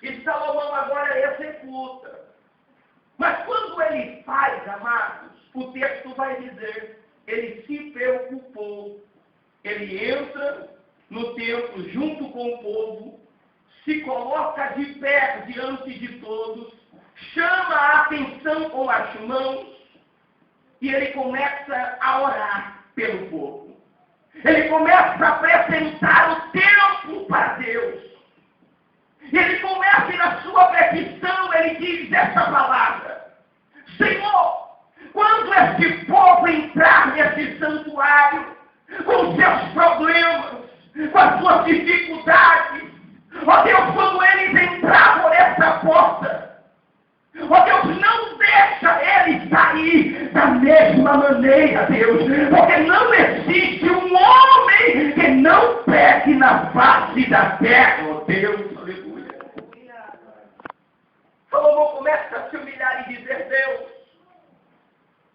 E Salomão agora executa. Mas quando ele faz, amados, o texto vai dizer, ele se preocupou. Ele entra no templo junto com o povo, se coloca de pé diante de todos, chama a atenção com as mãos e ele começa a orar pelo povo. Ele começa a apresentar o tempo para Deus. Ele começa na sua petição, ele diz essa palavra: Senhor, quando este povo entrar nesse santuário, com seus problemas, com as suas dificuldades, ó Deus, quando eles entrar por essa porta, ó Deus, não deixa eles sair da mesma maneira, Deus, porque não existe um homem que não peque na face da terra, ó Deus, aleluia. Salomão começa a se humilhar e dizer: Deus,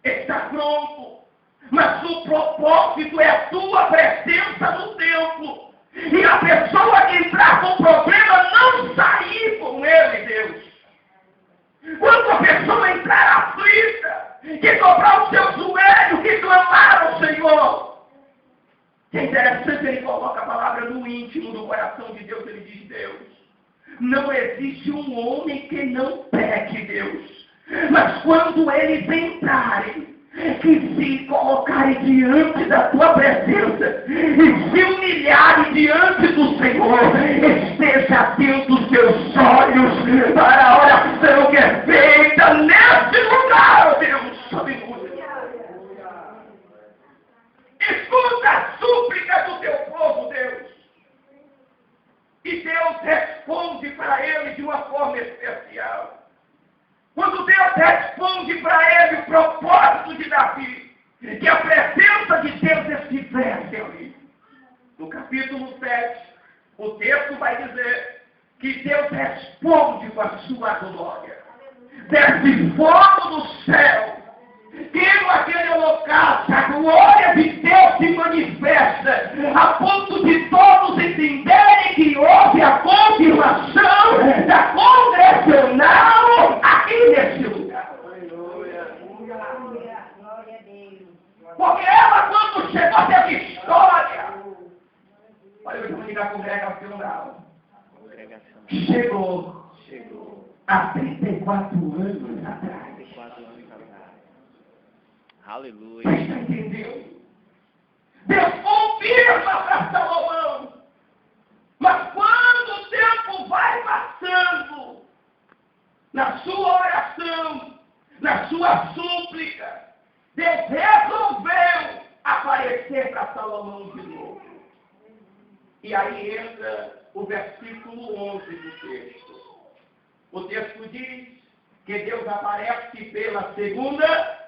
está pronto, mas o propósito é a tua presença no templo. E a pessoa que entrar com problema não sair com ele, Deus. Quando a pessoa entrar aflita, que dobrar o seu joelho, que clamar ao Senhor. Que é interessante, ele coloca a palavra no íntimo do coração de Deus, ele diz: Deus, não existe um homem que não peque, Deus. Mas quando eles entrarem, que se colocarem diante da tua presença e se humilharem diante do Senhor, esteja atento os teus olhos para a oração que é feita neste lugar, ó Deus. Aleluia. Escuta a súplica do teu povo, Deus. E Deus responde para ele de uma forma especial. Quando Deus responde para ele o propósito de Davi, que a presença de Deus estivesse ali. No capítulo 7, o texto vai dizer que Deus responde com a sua glória. Desce fogo do céu, queima aquele holocausto, a glória de Deus se manifesta, a ponto de todos entenderem que houve a confirmação da congregacional aqui nesse lugar. Porque ela, quando chegou, teve história. Olha, eu vou ligar congregacional. Chegou há 34 anos atrás. Aleluia. Você está entendendo? Deus confirma para Salomão. Mas quando o tempo vai passando, na sua oração, na sua súplica, Deus resolveu aparecer para Salomão de novo. E aí entra o versículo 11 do texto. O texto diz que Deus aparece pela segunda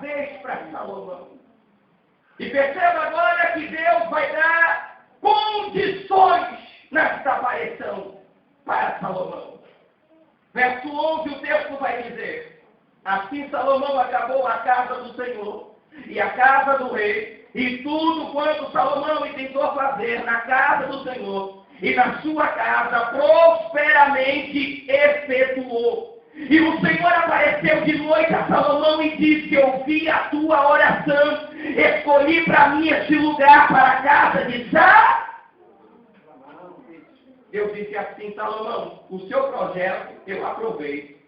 vez para Salomão. E perceba agora que Deus vai dar condições nesta aparição para Salomão. Verso 11, o texto vai dizer: assim Salomão acabou a casa do Senhor e a casa do rei, e tudo quanto Salomão intentou fazer na casa do Senhor e na sua casa prosperamente efetuou. E o Senhor apareceu de noite a Salomão e disse: ouvi a tua oração, escolhi para mim este lugar para a casa de Sá. Eu disse assim: Salomão, o seu projeto eu aprovei.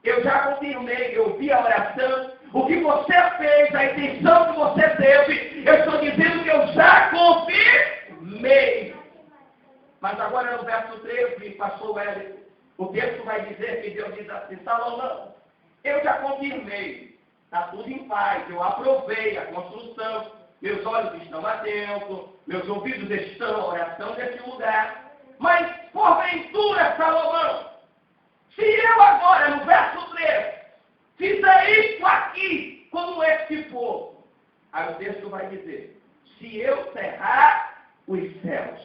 Eu já confirmei, eu vi a oração, o que você fez, a intenção que você teve, eu estou dizendo que eu já confirmei. Mas agora no verso 13, pastor Hélio, o texto vai dizer que Deus diz assim: Salomão, eu já confirmei, está tudo em paz, eu aprovei a construção, meus olhos estão atentos, meus ouvidos estão à oração desse lugar. Mas, porventura, Salomão, se eu agora, no verso 3, fizer isso aqui, como este povo, aí o texto vai dizer: se eu cerrar os céus,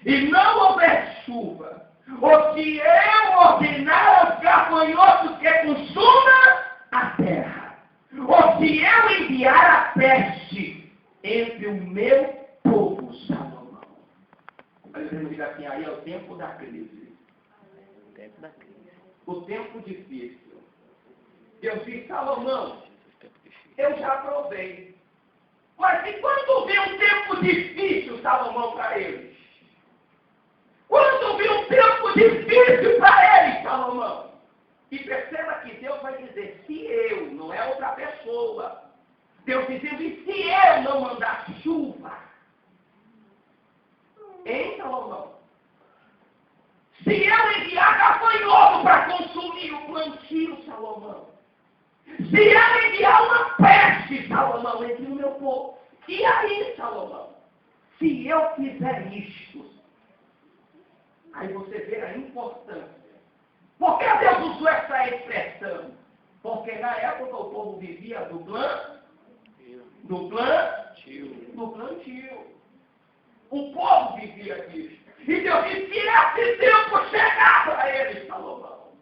e não houver chuva, ou se eu ordenar aos gafanhotos que consuma a terra, ou se eu enviar a peste entre o meu povo, Salomão. Deus diga assim, aí é o tempo da crise. O tempo da crise. O tempo difícil. Deus disse, Salomão, eu já provei. Mas e quando vem um tempo difícil, Salomão, para eles? Quando vem um tempo difícil para eles, Salomão? E perceba que Deus vai dizer, se eu, não é outra pessoa, Deus dizendo, e se eu não mandar chuva? Hein, Salomão? Se eu enviar gafanhoto para consumir o plantio, Salomão? Se eu enviar uma peste, Salomão, entre o meu povo? E aí, Salomão? Se eu fizer isto, aí você vê a importância. Por que Deus usou essa expressão? Porque na época o povo vivia do plantio. O povo vivia disso. E Deus disse, se esse tempo chegar para eles, Salomão.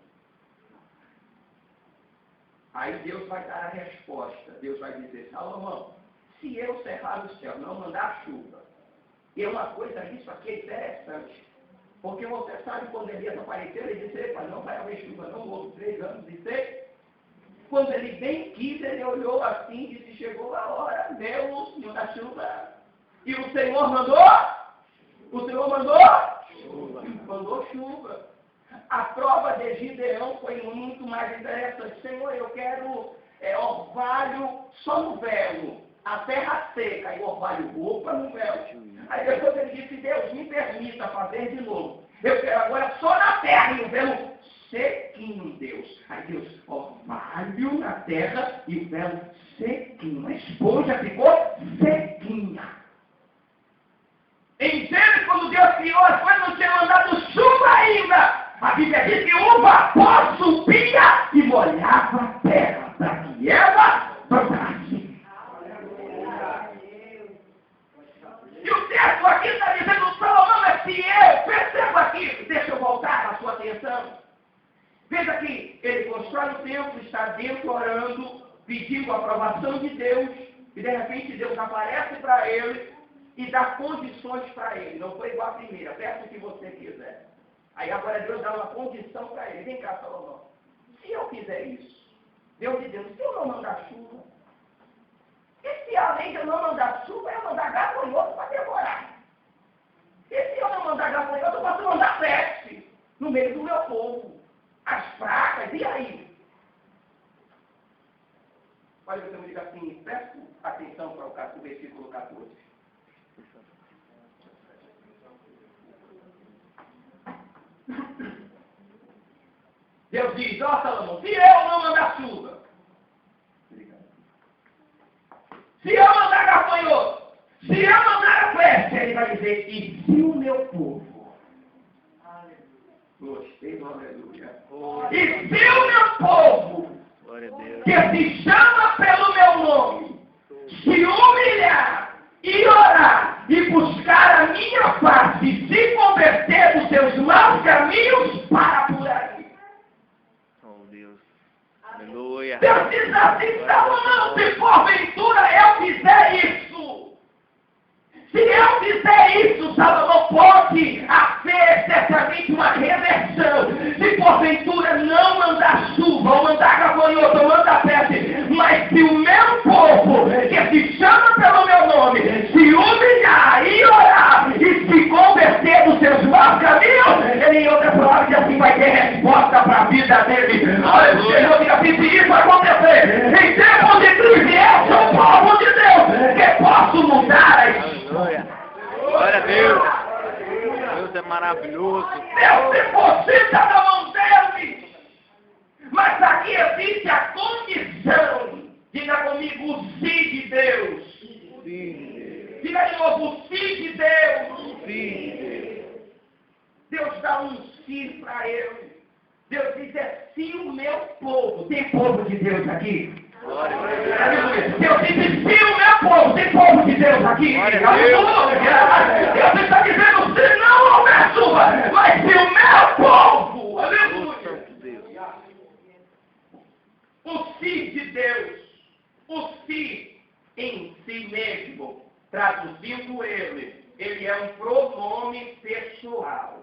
Aí Deus vai dar a resposta. Deus vai dizer, Salomão, se eu cerrar o céu, não mandar chuva. E é uma coisa, isso aqui é interessante. Porque você sabe quando Elias apareceu, ele disse, não vai haver chuva, não houve 3 anos e 6. Quando ele bem quis, ele olhou assim e disse, chegou a hora, Deus, manda chuva. E o Senhor mandou? O Senhor mandou? Chuva. Mandou chuva. A prova de Gideão foi muito mais interessante. Senhor, eu quero orvalho só no velo, a terra seca, e o orvalho roupa no velo. Aí depois ele disse, Deus, me permita fazer de novo. Eu quero agora só na terra e o velo sequinho, Deus. Aí Deus, orvalho na terra e o velo sequinho. A esponja ficou sequinha. Entende? Quando Deus criou as coisas, não tinha mandado chuva ainda. A Bíblia diz que o vapor subia e molhava a terra para que ela brotasse. E o texto aqui está dizendo, Salomão é fiel. Perceba aqui, deixa eu voltar a sua atenção. Veja que ele constrói o templo, está dentro orando, pedindo a aprovação de Deus, e de repente Deus aparece para ele e dá condições para ele. Não foi igual a primeira, peça o que você quiser. Aí agora Deus dá uma condição para ele. Vem cá, Salomão. Se eu fizer isso, Deus diz, se eu não mandar chuva, e se além de eu não mandar chuva, eu mandar gafanhoto para devorar? E se eu não mandar gafanhoto, eu posso mandar peste no meio do meu povo. As pragas, e aí? Olha, você me diga assim, preste atenção para o versículo 14. Deus diz, ó Salomão, se eu não mandar chuva, se eu mandar gafanhoto, se eu mandar a peste, ele vai dizer, e se o meu povo, gostei do aleluia, e se o meu povo, que se chama pelo meu nome, se humilhar e orar e buscar a minha face e se converter dos seus maus caminhos, para por aí. Aleluia. Deus diz assim, Salomão, se porventura eu fizer isso, se eu fizer isso, Salomão, pode haver certamente uma reversão. Se porventura não mandar chuva, ou mandar gafanhoto, ou mandar peste, mas se o meu povo, que se chama pelo meu nome, se humilhar e orar e se converter dos seus maus caminhos, ele em outras palavras assim vai ter resposta para a vida dele. Olha, o Senhor diga assim, se isso acontecer, em tempos de crise, eu sou o povo de Deus, que posso mudar a história. Glória a Deus. Deus é maravilhoso. Deus deposita na mão dele. Mas aqui existe a condição. Diga comigo, o sim de Deus. Sim. Diga de novo, o sim de Deus. Sim. Deus dá um sim para ele. Deus diz, se o meu povo. Tem povo de Deus aqui? Glória a Deus. Deus disse, se o meu povo, tem povo de Deus aqui? Aleluia. Deus está dizendo, se não houver chuva, mas se o meu povo, aleluia. O sim de Deus, o sim em si mesmo, traduzindo ele ele é um pronome pessoal.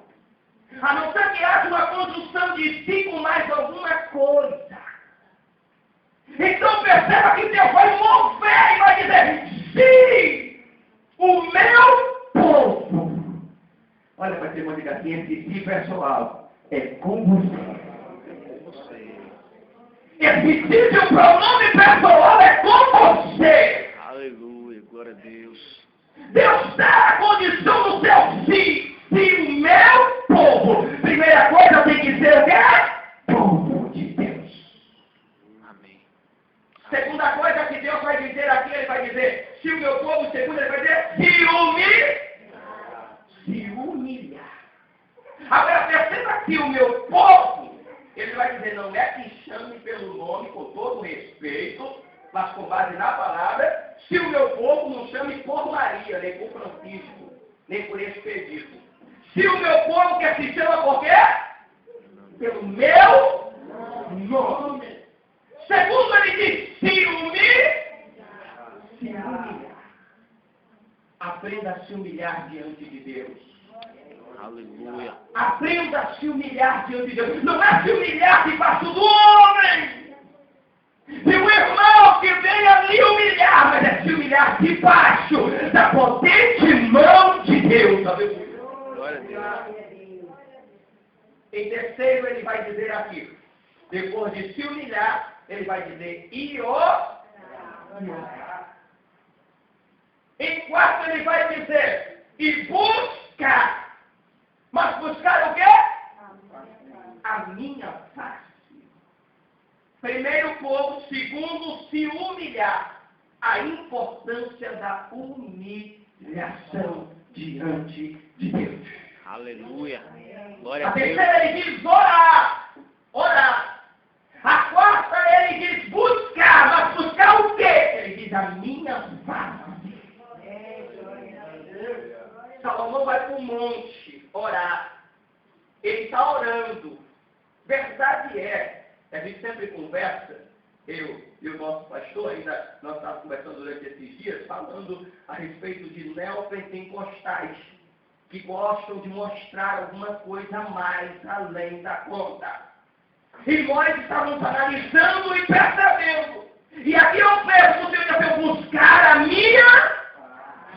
A não ser que haja uma conjunção de si com mais alguma coisa. Então perceba que Deus vai mover e vai dizer, sim, o meu povo. Olha para você, diga assim, esse si pessoal é com você. Esse si de um pronome pessoal é com você. Aleluia, glória a Deus. Deus dá a condição do seu sim. Se o meu povo, primeira coisa tem que ser o quê? Povo de Deus. Amém. Segunda coisa que Deus vai dizer aqui, ele vai dizer, se o meu povo, segundo ele vai dizer, se humilhar. Agora perceba que o meu povo, ele vai dizer, não é que chame pelo nome com todo respeito, mas com base na palavra, se o meu povo não chame por Maria, nem por Francisco, nem por Expedito. Se o meu povo quer se chama por quê? Pelo meu nome. Segundo ele diz, se humilhar. Aprenda a se humilhar diante de Deus. Aleluia. Aprenda a se humilhar diante de Deus. Não é se humilhar debaixo do homem. Se o irmão que vem ali humilhar, mas é se humilhar debaixo da potente mão de Deus. Glória a Deus. Em terceiro, ele vai dizer aqui, depois de se humilhar, ele vai dizer e orar. Em quarto, ele vai dizer e buscar. Mas buscar o quê? A minha face. Primeiro, povo. Segundo, se humilhar. A importância da humilhação diante de Deus. Aleluia. Glória a A Deus. terceira, ele diz orar. Orar. A quarta, ele diz buscar. Mas buscar o quê? Ele diz a minha face. Salomão vai para o monte orar. Ele está orando. Verdade é, a gente sempre conversa, eu e o nosso pastor, ainda nós estávamos conversando durante esses dias, falando a respeito de neopentecostais, que gostam de mostrar alguma coisa a mais além da conta. E nós estávamos analisando e percebendo. E aqui eu peço o Senhor para eu buscar a minha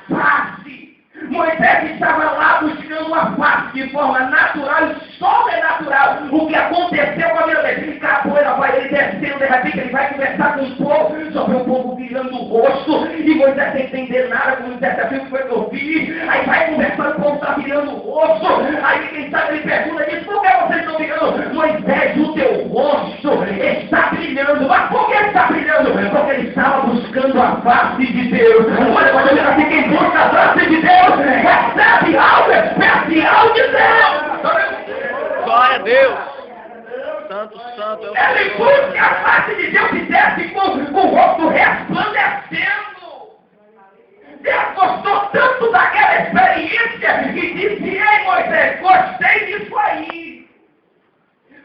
face. Moisés estava lá buscando a face de forma natural e sobrenatural. O que aconteceu com a vida dele? Capoeira vai ele descendo, de repente ele vai conversar com o povo, só vê o povo virando o rosto, e Moisés sem entender nada, como Moisés viu o que foi que eu fiz. Aí vai conversando, o povo está virando o rosto. Aí quem sabe ele pergunta, diz, por que vocês estão virando? Moisés, o teu rosto está brilhando. Mas por que está brilhando? Porque ele estava buscando a face de Deus. Olha, pode olhar assim, quem busca a face de Deus, recebe algo especial de Deus. Glória a Deus. Santo, santo é o Ele Senhor. busca a face de Deus e desce com o rosto resplandecendo. Deus gostou tanto daquela experiência e disse, ei Moisés, gostei disso aí.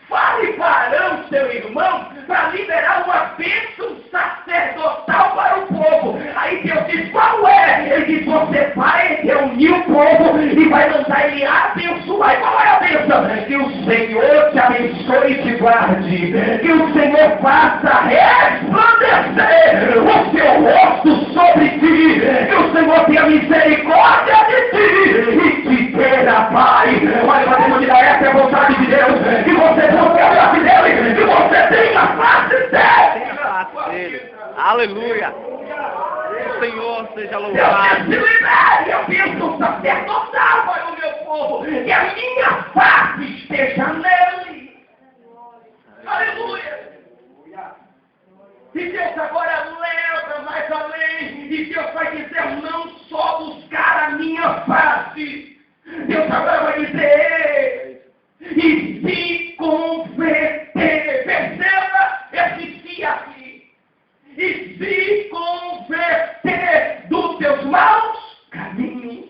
Fale para Arão, seu irmão, para liberar uma bênção sacerdotal para o povo. Aí Deus diz, qual é? Ele diz, você vai reunir o povo e vai mandar ele abençoar. E qual é a bênção? Que o Senhor te abençoe e te guarde. Que o Senhor faça resplandecer o seu rosto sobre ti. Que o Senhor tenha misericórdia de ti e te dê a paz. Olha, podemos dizer, essa é a vontade de Deus. Que você busque a face dele, que você tenha a face dele. Tem a face dele. Aleluia. O Senhor seja louvado. Eu penso sacerdotal para o meu povo, que a minha face esteja nele. Aleluia. E Deus agora leva mais além, e Deus vai dizer, não só buscar a minha face. Deus agora vai dizer, e se converter. Perceba esse se aqui. E se converter dos teus maus caminhos.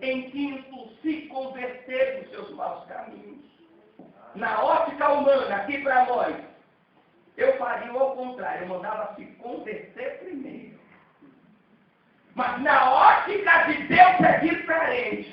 Em quinto, se converter dos seus maus caminhos. Na ótica humana, aqui para nós, eu faria ao contrário, eu mandava se converter primeiro. Mas na ótica de Deus é diferente.